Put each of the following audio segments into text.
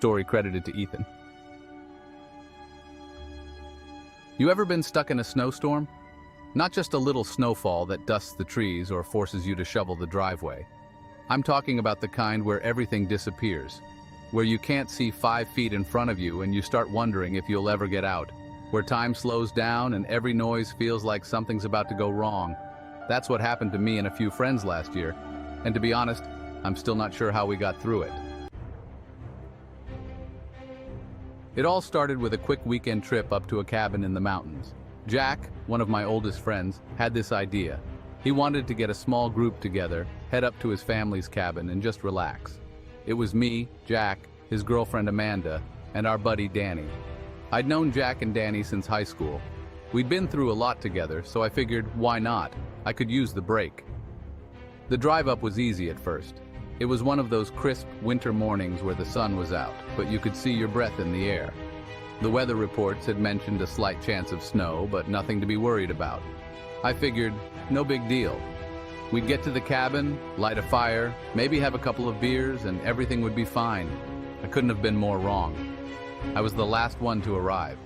Story credited to Ethan. You ever been stuck in a snowstorm? Not just a little snowfall that dusts the trees or forces you to shovel the driveway. I'm talking about the kind where everything disappears, where you can't see 5 feet in front of you and you start wondering if you'll ever get out, where time slows down and every noise feels like something's about to go wrong. That's what happened to me and a few friends last year, and to be honest, I'm still not sure how we got through it. It all started with a quick weekend trip up to a cabin in the mountains. Jack, one of my oldest friends, had this idea. He wanted to get a small group together, head up to his family's cabin, and just relax. It was me, Jack, his girlfriend Amanda, and our buddy Danny. I'd known Jack and Danny since high school. We'd been through a lot together, so I figured, why not? I could use the break. The drive up was easy at first. It was one of those crisp winter mornings where the sun was out, but you could see your breath in the air. The weather reports had mentioned a slight chance of snow, but nothing to be worried about. I figured, no big deal. We'd get to the cabin, light a fire, maybe have a couple of beers, and everything would be fine. I couldn't have been more wrong. I was the last one to arrive.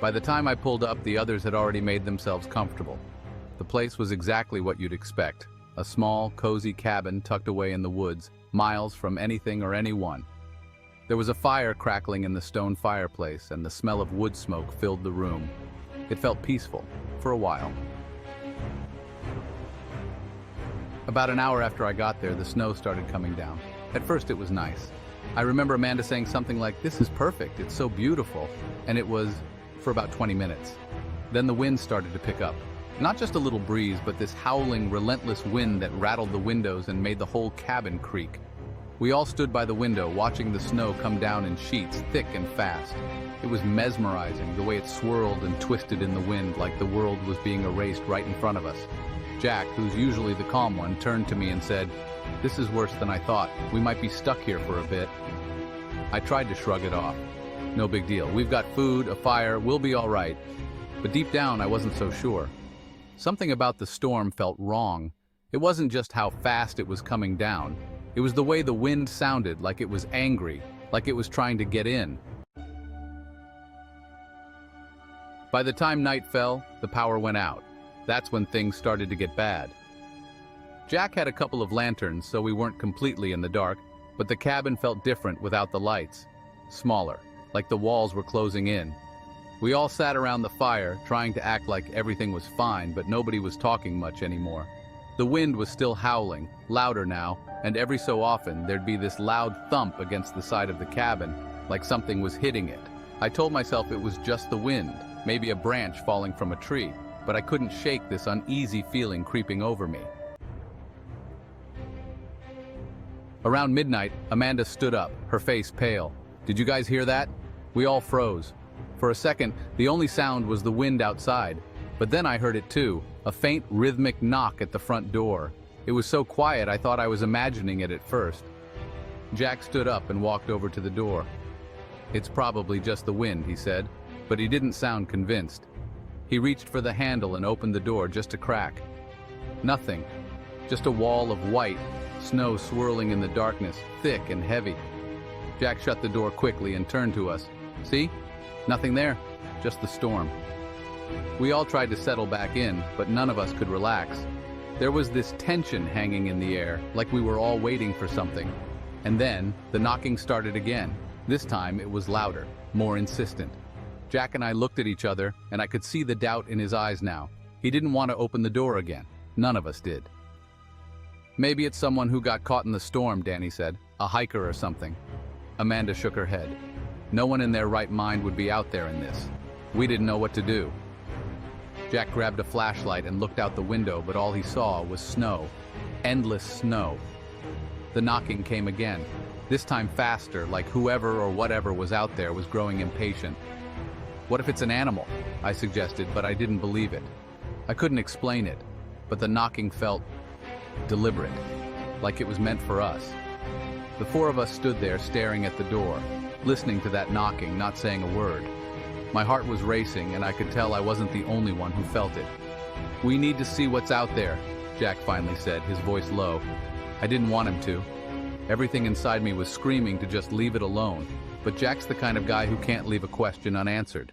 By the time I pulled up, the others had already made themselves comfortable. The place was exactly what you'd expect. A small, cozy cabin tucked away in the woods, miles from anything or anyone. There was a fire crackling in the stone fireplace, and the smell of wood smoke filled the room. It felt peaceful, for a while. About an hour after I got there, the snow started coming down. At first it was nice. I remember Amanda saying something like, "This is perfect, it's so beautiful," and it was for about 20 minutes. Then the wind started to pick up. Not just a little breeze, but this howling, relentless wind that rattled the windows and made the whole cabin creak. We all stood by the window, watching the snow come down in sheets, thick and fast. It was mesmerizing, the way it swirled and twisted in the wind like the world was being erased right in front of us. Jack, who's usually the calm one, turned to me and said, "This is worse than I thought. We might be stuck here for a bit." I tried to shrug it off. No big deal. We've got food, a fire, we'll be all right. But deep down, I wasn't so sure. Something about the storm felt wrong. It wasn't just how fast it was coming down. It was the way the wind sounded, like it was angry, like it was trying to get in. By the time night fell, the power went out. That's when things started to get bad. Jack had a couple of lanterns, so we weren't completely in the dark, but the cabin felt different without the lights. Smaller, like the walls were closing in. We all sat around the fire, trying to act like everything was fine, but nobody was talking much anymore. The wind was still howling, louder now, and every so often there'd be this loud thump against the side of the cabin, like something was hitting it. I told myself it was just the wind, maybe a branch falling from a tree, but I couldn't shake this uneasy feeling creeping over me. Around midnight, Amanda stood up, her face pale. "Did you guys hear that?" We all froze. For a second, the only sound was the wind outside, but then I heard it too, a faint rhythmic knock at the front door. It was so quiet I thought I was imagining it at first. Jack stood up and walked over to the door. "It's probably just the wind," he said, but he didn't sound convinced. He reached for the handle and opened the door just a crack. Nothing, just a wall of white, snow swirling in the darkness, thick and heavy. Jack shut the door quickly and turned to us. "See? Nothing there, just the storm." We all tried to settle back in, but none of us could relax. There was this tension hanging in the air, like we were all waiting for something. And then, the knocking started again. This time, it was louder, more insistent. Jack and I looked at each other, and I could see the doubt in his eyes now. He didn't want to open the door again. None of us did. "Maybe it's someone who got caught in the storm," Danny said. "A hiker or something." Amanda shook her head. No one in their right mind would be out there in this. We didn't know what to do. Jack grabbed a flashlight and looked out the window, but all he saw was snow. Endless snow. The knocking came again, this time faster, like whoever or whatever was out there was growing impatient. "What if it's an animal?" I suggested, but I didn't believe it. I couldn't explain it, but the knocking felt deliberate, like it was meant for us. The four of us stood there staring at the door, listening to that knocking, not saying a word. My heart was racing, and I could tell I wasn't the only one who felt it. "We need to see what's out there," Jack finally said, his voice low. I didn't want him to. Everything inside me was screaming to just leave it alone. but Jack's the kind of guy who can't leave a question unanswered.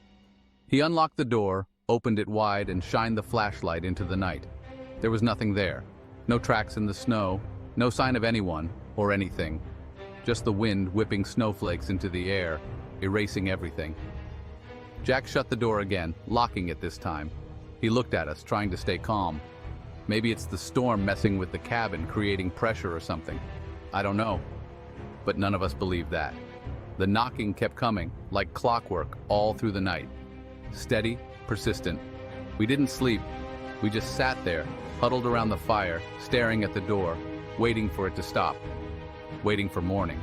He unlocked the door, opened it wide, and shined the flashlight into the night. There was nothing there. No tracks in the snow, no sign of anyone or anything. Just the wind whipping snowflakes into the air, erasing everything. Jack shut the door again, locking it this time. He looked at us, trying to stay calm. Maybe it's the storm messing with the cabin, creating pressure or something. I don't know. But none of us believed that. The knocking kept coming, like clockwork, all through the night. Steady, persistent. We didn't sleep. We just sat there, huddled around the fire, staring at the door, waiting for it to stop. Waiting for morning.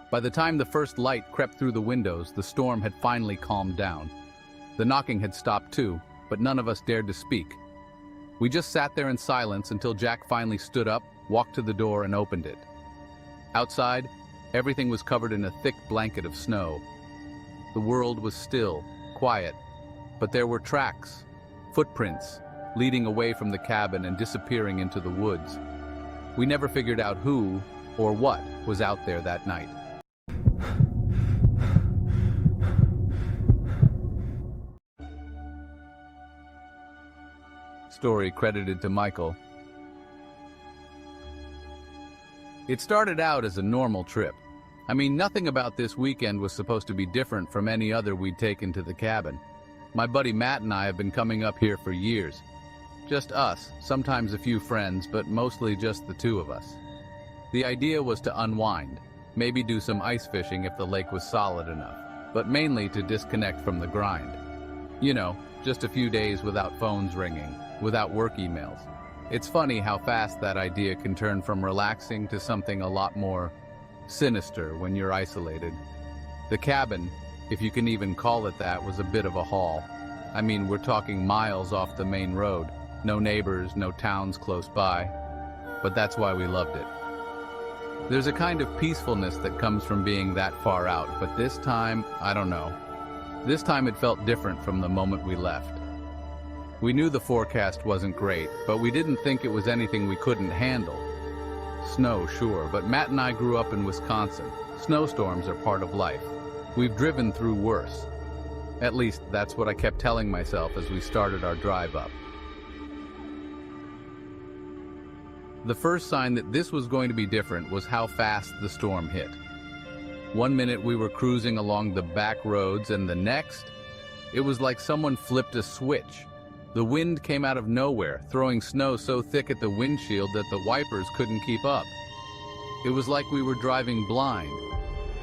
By the time the first light crept through the windows, the storm had finally calmed down. The knocking had stopped too, but none of us dared to speak. We just sat there in silence until Jack finally stood up, walked to the door, and opened it. Outside, everything was covered in a thick blanket of snow. The world was still, quiet, but there were tracks, footprints, leading away from the cabin and disappearing into the woods. We never figured out who or what was out there that night. Story credited to Michael. It started out as a normal trip. I mean, nothing about this weekend was supposed to be different from any other we'd taken to the cabin. My buddy Matt and I have been coming up here for years. Just us, sometimes a few friends, but mostly just the two of us. The idea was to unwind, maybe do some ice fishing if the lake was solid enough, but mainly to disconnect from the grind. You know, just a few days without phones ringing, without work emails. It's funny how fast that idea can turn from relaxing to something a lot more sinister when you're isolated. The cabin, if you can even call it that, was a bit of a haul. I mean, we're talking miles off the main road. No neighbors, no towns close by. But that's why we loved it. There's a kind of peacefulness that comes from being that far out, but this time, I don't know. This time it felt different from the moment we left. We knew the forecast wasn't great, but we didn't think it was anything we couldn't handle. Snow, sure, but Matt and I grew up in Wisconsin. Snowstorms are part of life. We've driven through worse. At least, that's what I kept telling myself as we started our drive up. The first sign that this was going to be different was how fast the storm hit. One minute we were cruising along the back roads, and the next, it was like someone flipped a switch. The wind came out of nowhere, throwing snow so thick at the windshield that the wipers couldn't keep up. It was like we were driving blind.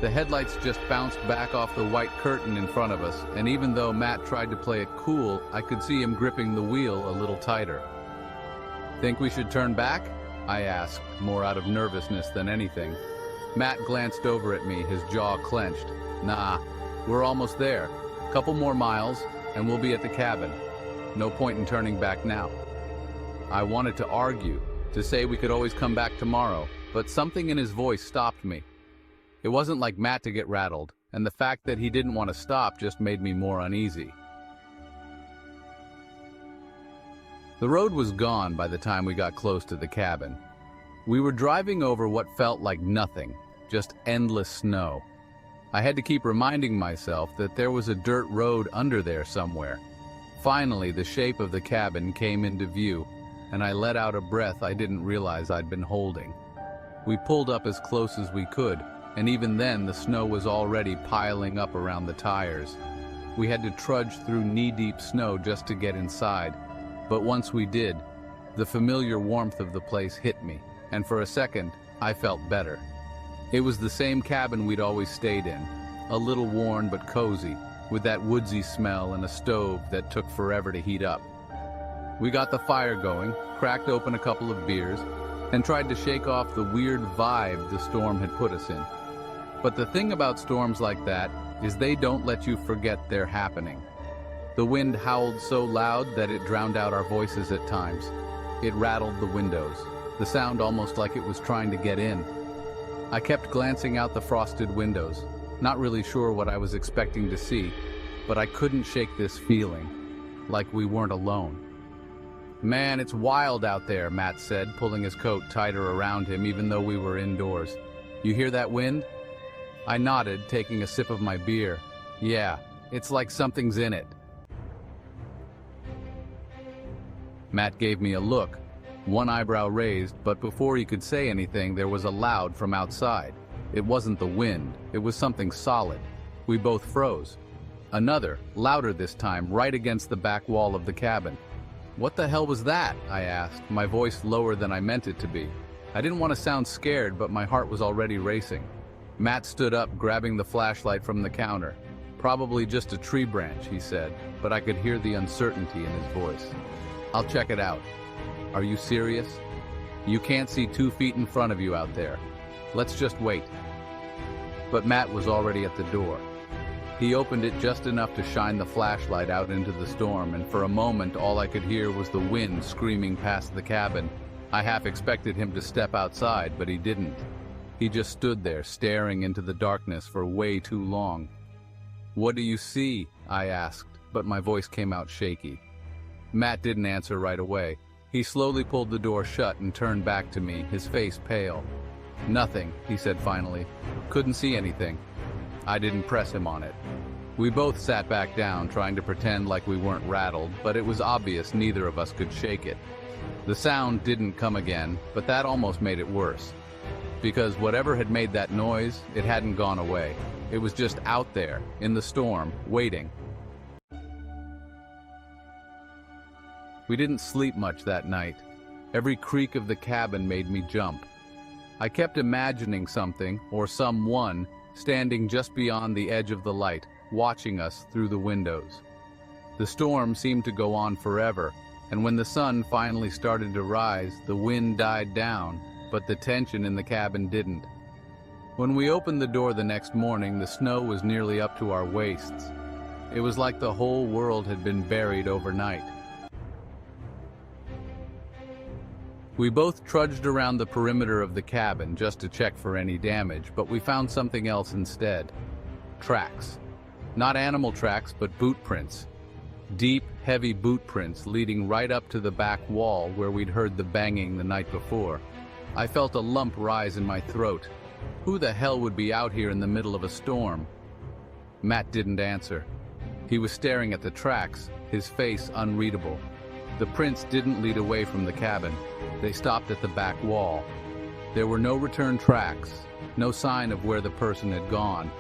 The headlights just bounced back off the white curtain in front of us, and even though Matt tried to play it cool, I could see him gripping the wheel a little tighter. "Think we should turn back?" I asked, more out of nervousness than anything. Matt glanced over at me, his jaw clenched. "Nah, we're almost there. Couple more miles, and we'll be at the cabin. No point in turning back now." I wanted to argue, to say we could always come back tomorrow, but something in his voice stopped me. It wasn't like Matt to get rattled, and the fact that he didn't want to stop just made me more uneasy. The road was gone by the time we got close to the cabin. We were driving over what felt like nothing, just endless snow. I had to keep reminding myself that there was a dirt road under there somewhere. Finally, the shape of the cabin came into view, and I let out a breath I didn't realize I'd been holding. We pulled up as close as we could, and even then the snow was already piling up around the tires. We had to trudge through knee-deep snow just to get inside. But once we did, the familiar warmth of the place hit me, and for a second, I felt better. It was the same cabin we'd always stayed in, a little worn but cozy, with that woodsy smell and a stove that took forever to heat up. We got the fire going, cracked open a couple of beers, and tried to shake off the weird vibe the storm had put us in. But the thing about storms like that is they don't let you forget they're happening. The wind howled so loud that it drowned out our voices at times. It rattled the windows, the sound almost like it was trying to get in. I kept glancing out the frosted windows, not really sure what I was expecting to see, but I couldn't shake this feeling, like we weren't alone. "Man, it's wild out there," Matt said, pulling his coat tighter around him even though we were indoors. You hear that wind? I nodded, taking a sip of my beer. Yeah, it's like something's in it. Matt gave me a look, one eyebrow raised, but before he could say anything, there was a loud from outside. It wasn't the wind, it was something solid. We both froze. Another, louder this time, right against the back wall of the cabin. What the hell was that? I asked, my voice lower than I meant it to be. I didn't want to sound scared, but my heart was already racing. Matt stood up, grabbing the flashlight from the counter. Probably just a tree branch, he said, but I could hear the uncertainty in his voice. I'll check it out. Are you serious? You can't see 2 feet in front of you out there. Let's just wait. But Matt was already at the door. He opened it just enough to shine the flashlight out into the storm, and for a moment all I could hear was the wind screaming past the cabin. I half expected him to step outside, but he didn't. He just stood there, staring into the darkness for way too long. What do you see? I asked, but my voice came out shaky. Matt didn't answer right away. He slowly pulled the door shut and turned back to me, his face pale. Nothing, he said finally. Couldn't see anything. I didn't press him on it. We both sat back down, trying to pretend like we weren't rattled, but it was obvious neither of us could shake it. The sound didn't come again, but that almost made it worse. Because whatever had made that noise, it hadn't gone away. It was just out there, in the storm, waiting. We didn't sleep much that night. Every creak of the cabin made me jump. I kept imagining something, or someone, standing just beyond the edge of the light, watching us through the windows. The storm seemed to go on forever, and when the sun finally started to rise, the wind died down, but the tension in the cabin didn't. When we opened the door the next morning, the snow was nearly up to our waists. It was like the whole world had been buried overnight. We both trudged around the perimeter of the cabin just to check for any damage, but we found something else instead. Tracks. Not animal tracks, but boot prints. Deep, heavy boot prints leading right up to the back wall where we'd heard the banging the night before. I felt a lump rise in my throat. Who the hell would be out here in the middle of a storm? Matt didn't answer. He was staring at the tracks, his face unreadable. The prints didn't lead away from the cabin. They stopped at the back wall. There were no return tracks, no sign of where the person had gone.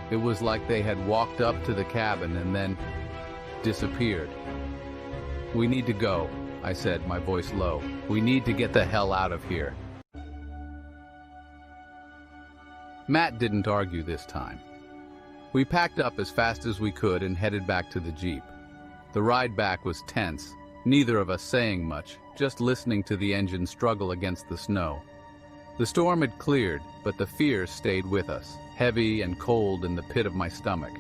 It was like they had walked up to the cabin and then disappeared. We need to go, I said, my voice low. We need to get the hell out of here. Matt didn't argue this time. We packed up as fast as we could and headed back to the Jeep. The ride back was tense, neither of us saying much, just listening to the engine struggle against the snow. The storm had cleared, but the fear stayed with us, heavy and cold in the pit of my stomach.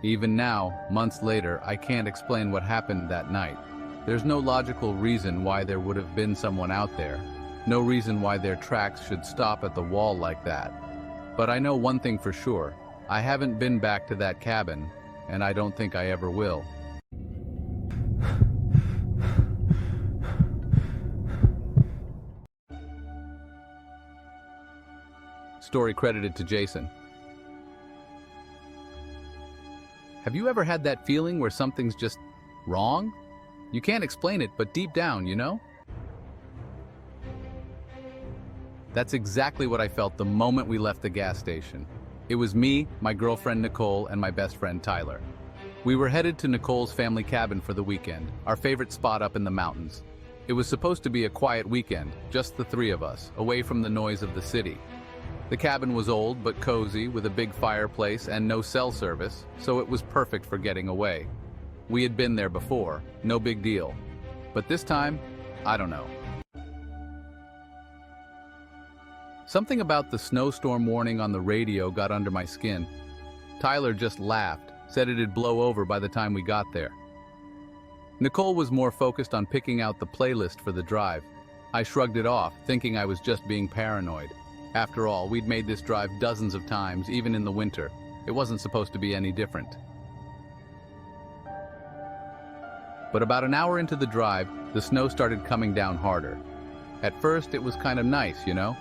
Even now, months later, I can't explain what happened that night. There's no logical reason why there would have been someone out there. No reason why their tracks should stop at the wall like that. But I know one thing for sure. I haven't been back to that cabin, and I don't think I ever will. Story credited to Jason. Have you ever had that feeling where something's just wrong? You can't explain it, but deep down, you know? That's exactly what I felt the moment we left the gas station. It was me, my girlfriend Nicole, and my best friend Tyler. We were headed to Nicole's family cabin for the weekend, our favorite spot up in the mountains. It was supposed to be a quiet weekend, just the three of us, away from the noise of the city. The cabin was old but cozy, with a big fireplace and no cell service, so it was perfect for getting away. We had been there before, no big deal. But this time, I don't know. Something about the snowstorm warning on the radio got under my skin. Tyler just laughed, said it'd blow over by the time we got there. Nicole was more focused on picking out the playlist for the drive. I shrugged it off, thinking I was just being paranoid. After all, we'd made this drive dozens of times, even in the winter. It wasn't supposed to be any different. But about an hour into the drive, the snow started coming down harder. At first, it was kind of nice, you know?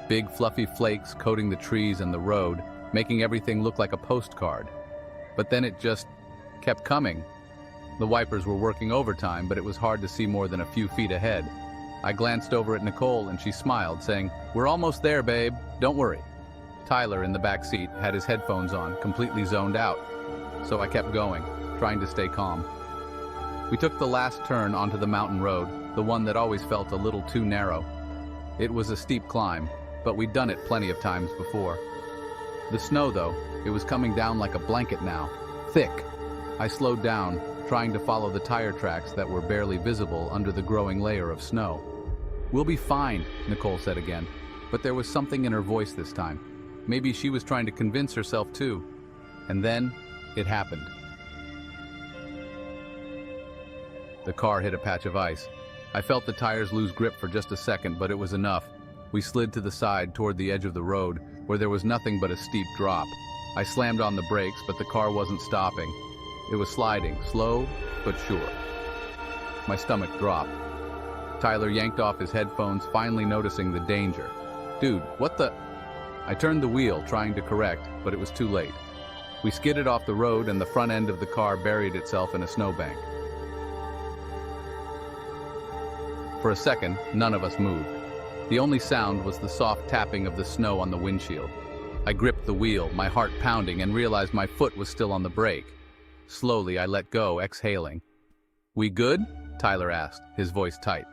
Big fluffy flakes coating the trees and the road, making everything look like a postcard. But then it just kept coming. The wipers were working overtime, but it was hard to see more than a few feet ahead. I glanced over at Nicole and she smiled, saying, "We're almost there, babe. Don't worry." Tyler, in the back seat, had his headphones on, completely zoned out. So I kept going, trying to stay calm. We took the last turn onto the mountain road, the one that always felt a little too narrow. It was a steep climb, but we'd done it plenty of times before. The snow, though, it was coming down like a blanket now, thick. I slowed down, trying to follow the tire tracks that were barely visible under the growing layer of snow. "We'll be fine," Nicole said again, but there was something in her voice this time. Maybe she was trying to convince herself too. And then, it happened. The car hit a patch of ice. I felt the tires lose grip for just a second, but it was enough. We slid to the side toward the edge of the road, where there was nothing but a steep drop. I slammed on the brakes, but the car wasn't stopping. It was sliding, slow but sure. My stomach dropped. Tyler yanked off his headphones, finally noticing the danger. "Dude, what the..." I turned the wheel, trying to correct, but it was too late. We skidded off the road and the front end of the car buried itself in a snowbank. For a second, none of us moved. The only sound was the soft tapping of the snow on the windshield. I gripped the wheel, my heart pounding, and realized my foot was still on the brake. Slowly, I let go, exhaling. "We good?" Tyler asked, his voice tight.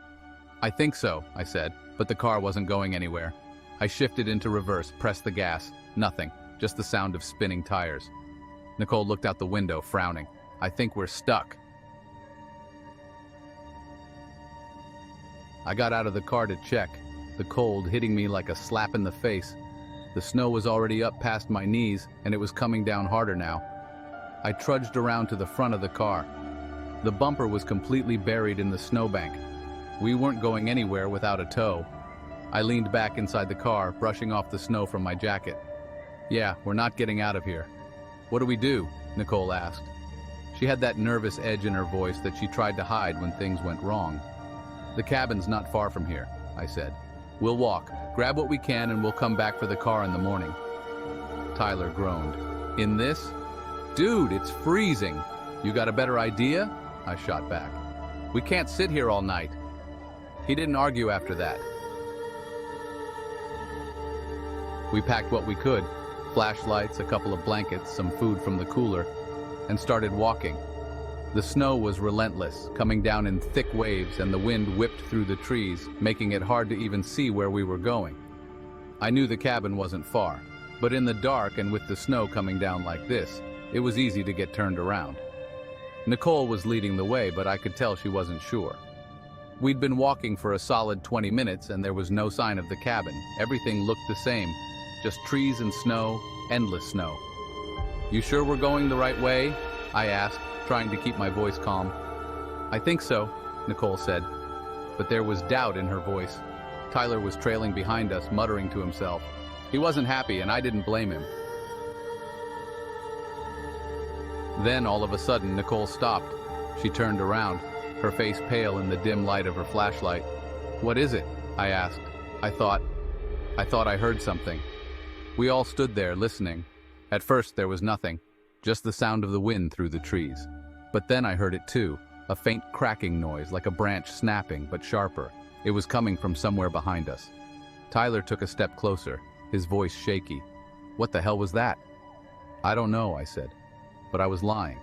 "I think so," I said, but the car wasn't going anywhere. I shifted into reverse, pressed the gas. Nothing, just the sound of spinning tires. Nicole looked out the window, frowning. "I think we're stuck." I got out of the car to check, the cold hitting me like a slap in the face. The snow was already up past my knees, and it was coming down harder now. I trudged around to the front of the car. The bumper was completely buried in the snowbank. We weren't going anywhere without a tow. I leaned back inside the car, brushing off the snow from my jacket. "Yeah, we're not getting out of here." "What do we do?" Nicole asked. She had that nervous edge in her voice that she tried to hide when things went wrong. "The cabin's not far from here," I said. "We'll walk, grab what we can, and we'll come back for the car in the morning." Tyler groaned. "In this? Dude, it's freezing. You got a better idea?" I shot back. "We can't sit here all night." He didn't argue after that. We packed what we could, flashlights, a couple of blankets, some food from the cooler, and started walking. The snow was relentless, coming down in thick waves, and the wind whipped through the trees, making it hard to even see where we were going. I knew the cabin wasn't far, but in the dark and with the snow coming down like this, it was easy to get turned around. Nicole was leading the way, but I could tell she wasn't sure. We'd been walking for a solid 20 minutes, and there was no sign of the cabin. Everything looked the same, just trees and snow, endless snow. "You sure we're going the right way?" I asked, trying to keep my voice calm. "I think so," Nicole said, but there was doubt in her voice. Tyler was trailing behind us, muttering to himself. He wasn't happy, and I didn't blame him. Then, all of a sudden, Nicole stopped. She turned around, her face pale in the dim light of her flashlight. "What is it?" I asked. I thought I heard something. We all stood there, listening. At first, there was nothing, just the sound of the wind through the trees. But then I heard it too, a faint cracking noise, like a branch snapping, but sharper. It was coming from somewhere behind us. Tyler took a step closer, his voice shaky. "What the hell was that?" "I don't know," I said, but I was lying.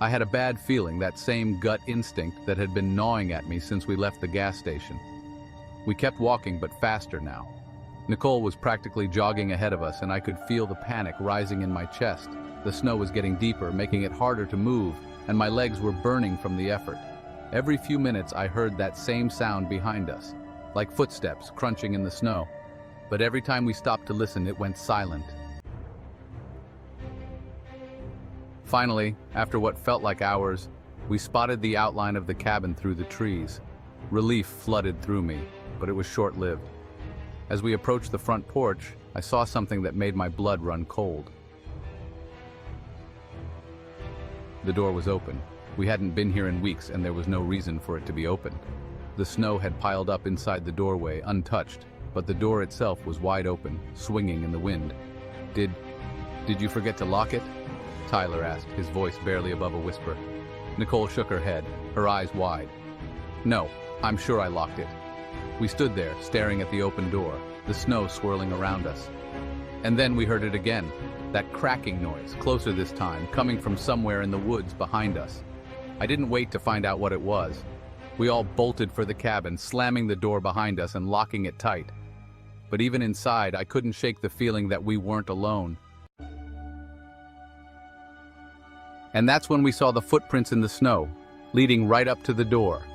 I had a bad feeling, that same gut instinct that had been gnawing at me since we left the gas station. We kept walking, but faster now. Nicole was practically jogging ahead of us, and I could feel the panic rising in my chest. The snow was getting deeper, making it harder to move, and my legs were burning from the effort. Every few minutes I heard that same sound behind us, like footsteps crunching in the snow. But every time we stopped to listen, it went silent. Finally, after what felt like hours, we spotted the outline of the cabin through the trees. Relief flooded through me, but it was short-lived. As we approached the front porch, I saw something that made my blood run cold. The door was open. We hadn't been here in weeks, and there was no reason for it to be open. The snow had piled up inside the doorway, untouched, but the door itself was wide open, swinging in the wind. Did you forget to lock it? Tyler asked, his voice barely above a whisper. Nicole shook her head, her eyes wide. No, I'm sure I locked it. We stood there, staring at the open door, the snow swirling around us. And then we heard it again, that cracking noise, closer this time, coming from somewhere in the woods behind us. I didn't wait to find out what it was. We all bolted for the cabin, slamming the door behind us and locking it tight. But even inside, I couldn't shake the feeling that we weren't alone. And that's when we saw the footprints in the snow, leading right up to the door.